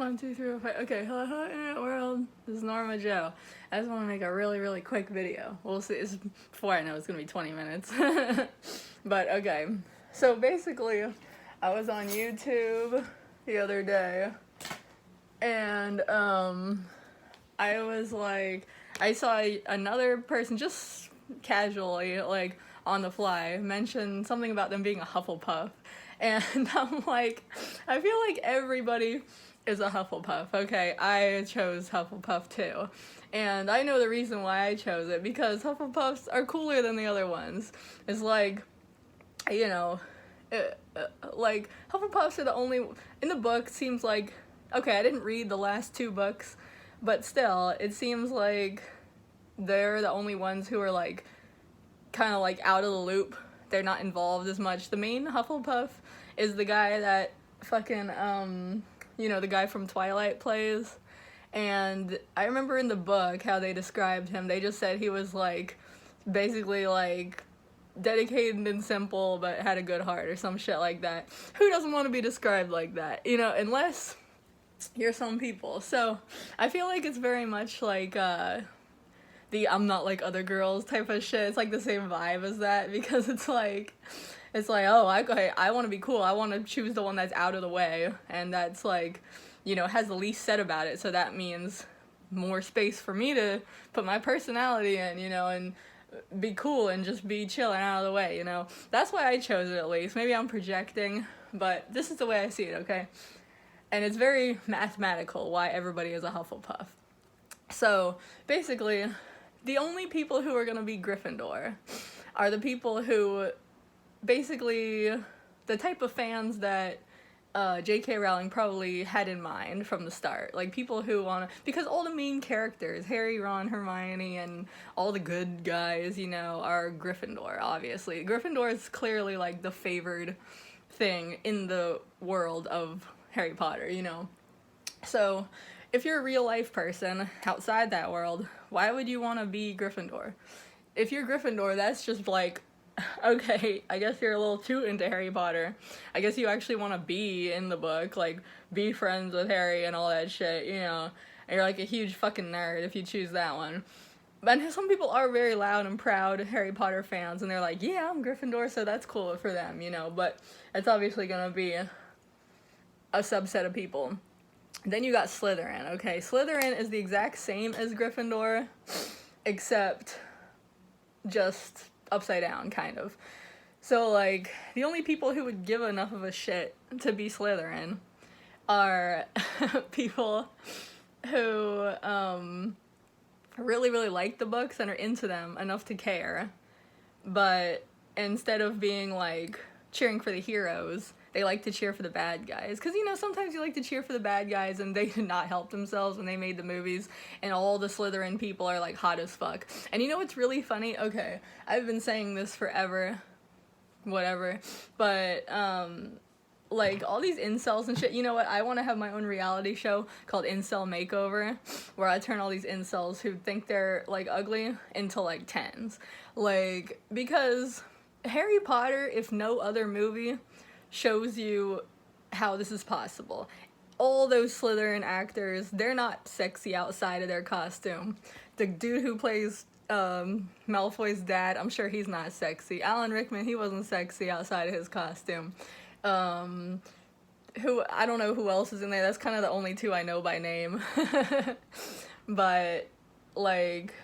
1, 2, 3, 4, 5. Okay, hello, internet world. This is Norma Joe. I just want to make a really quick video. We'll see. It's before I know it's gonna be 20 minutes. But okay. So basically, I was on YouTube the other day, and I was like, I saw another person just casually, like on the fly, mention something about them being a Hufflepuff, and I'm like, I feel like everybody is a Hufflepuff. Okay, I chose Hufflepuff too. And I know the reason why I chose it, because Hufflepuffs are cooler than the other ones. It's like, you know, like, Hufflepuffs are the only, in the book, seems like, okay, I didn't read the last 2 books, but still, it seems like they're the only ones who are, like, kind of, like, out of the loop. They're not involved as much. The main Hufflepuff is the guy that fucking, you know, the guy from Twilight plays. And I remember in the book how they described him. They just said he was, like, basically, like, dedicated and simple, but had a good heart or some shit like that. Who doesn't want to be described like that? You know, unless you're some people. So I feel like it's very much like the I'm not like other girls type of shit. It's like the same vibe as that, because it's like, oh, I want to be cool. I want to choose the one that's out of the way, and that's like, you know, has the least said about it. So that means more space for me to put my personality in, you know, and be cool and just be chill and out of the way, you know. That's why I chose it, at least. Maybe I'm projecting, but this is the way I see it, okay? And it's very mathematical why everybody is a Hufflepuff. So basically, the only people who are going to be Gryffindor are the people who, basically, the type of fans that J.K. Rowling probably had in mind from the start. Like, people who want to, because all the main characters, Harry, Ron, Hermione, and all the good guys, you know, are Gryffindor, obviously. Gryffindor is clearly, like, the favored thing in the world of Harry Potter, you know. So, if you're a real life person outside that world, why would you want to be Gryffindor? If you're Gryffindor, that's just like, okay, I guess you're a little too into Harry Potter. I guess you actually want to be in the book, like, be friends with Harry and all that shit, you know. And you're like a huge fucking nerd if you choose that one. But some people are very loud and proud Harry Potter fans, and they're like, yeah, I'm Gryffindor, so that's cool for them, you know. But it's obviously gonna be a subset of people. Then you got Slytherin, okay? Slytherin is the exact same as Gryffindor, except just upside down, kind of. So, like, the only people who would give enough of a shit to be Slytherin are people who really like the books and are into them enough to care, but instead of being, like, cheering for the heroes, they like to cheer for the bad guys. Because, you know, sometimes you like to cheer for the bad guys, and they did not help themselves when they made the movies, and all the Slytherin people are, like, hot as fuck. And you know what's really funny? Okay, I've been saying this forever, whatever, but, like, all these incels and shit, you know what? I want to have my own reality show called Incel Makeover, where I turn all these incels who think they're, like, ugly into, like, 10s. Like, because Harry Potter, if no other movie, shows you how this is possible. All those Slytherin actors, they're not sexy outside of their costume. The dude who plays Malfoy's dad, I'm sure he's not sexy. Alan Rickman, he wasn't sexy outside of his costume. Who, I don't know who else is in there. That's kind of the only 2 I know by name. But, like,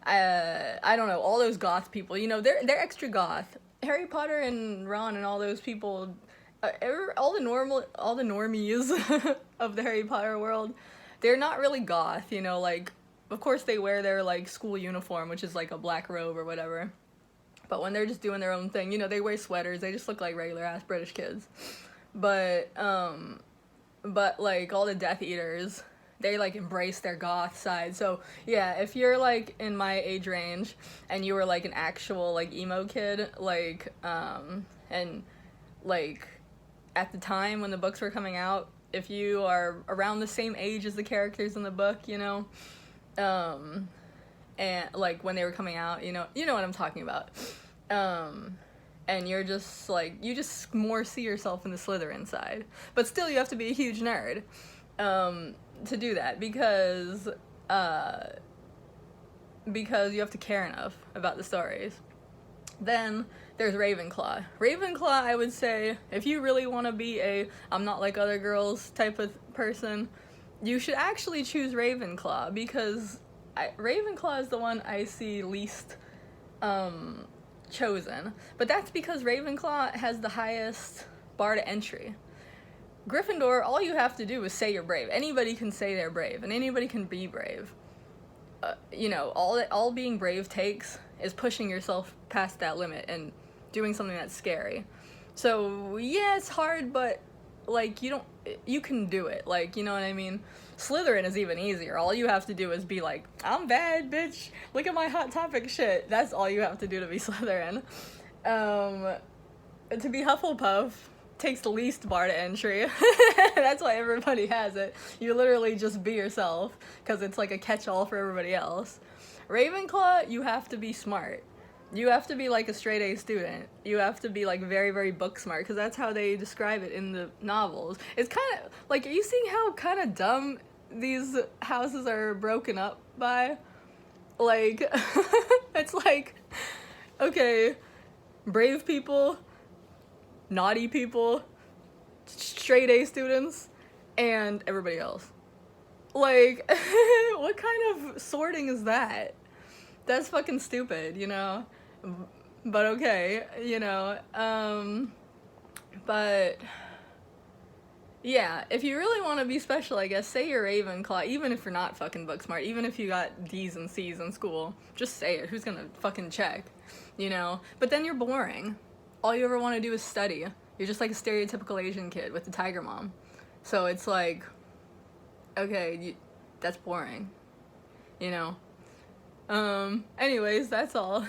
I don't know, all those goth people, you know, they're extra goth. Harry Potter and Ron and all those people, all the normies of the Harry Potter world, they're not really goth, you know, like, of course they wear their, like, school uniform, which is, like, a black robe or whatever, but when they're just doing their own thing, you know, they wear sweaters, they just look like regular-ass British kids, but, like, all the Death Eaters, they, like, embrace their goth side. So, yeah, if you're, like, in my age range, and you were, like, an actual, like, emo kid, like, and, like, at the time when the books were coming out, if you are around the same age as the characters in the book, you know, and, like, when they were coming out, you know what I'm talking about, and you're just, like, you just more see yourself in the Slytherin side, but still you have to be a huge nerd. to do that because you have to care enough about the stories. Then there's Ravenclaw. Ravenclaw, I would say, if you really want to be a I'm not like other girls type of person, you should actually choose Ravenclaw, because Ravenclaw is the one I see least chosen. But that's because Ravenclaw has the highest bar to entry. Gryffindor, all you have to do is say you're brave. Anybody can say they're brave, and anybody can be brave. You know, all being brave takes is pushing yourself past that limit and doing something that's scary. So yeah, it's hard, but like you can do it. Like, you know what I mean? Slytherin is even easier. All you have to do is be like, I'm bad, bitch. Look at my Hot Topic shit. That's all you have to do to be Slytherin. To be Hufflepuff takes the least bar to entry. That's why everybody has it. You literally just be yourself, because it's like a catch-all for everybody else. Ravenclaw, you have to be smart. You have to be like a straight A student. You have to be like very, very book smart, because that's how they describe it in the novels. It's kind of like, are you seeing how kind of dumb these houses are broken up by? Like, it's like, okay, brave people, naughty people, straight A students, and everybody else. Like, what kind of sorting is that? That's fucking stupid, you know? But okay, you know, but yeah, if you really want to be special, I guess, say you're Ravenclaw, even if you're not fucking book smart, even if you got D's and C's in school, just say it. Who's gonna fucking check, you know? But then you're boring. All you ever want to do is study. You're just like a stereotypical Asian kid with the tiger mom. So it's like, okay, that's boring, you know? Anyways, that's all.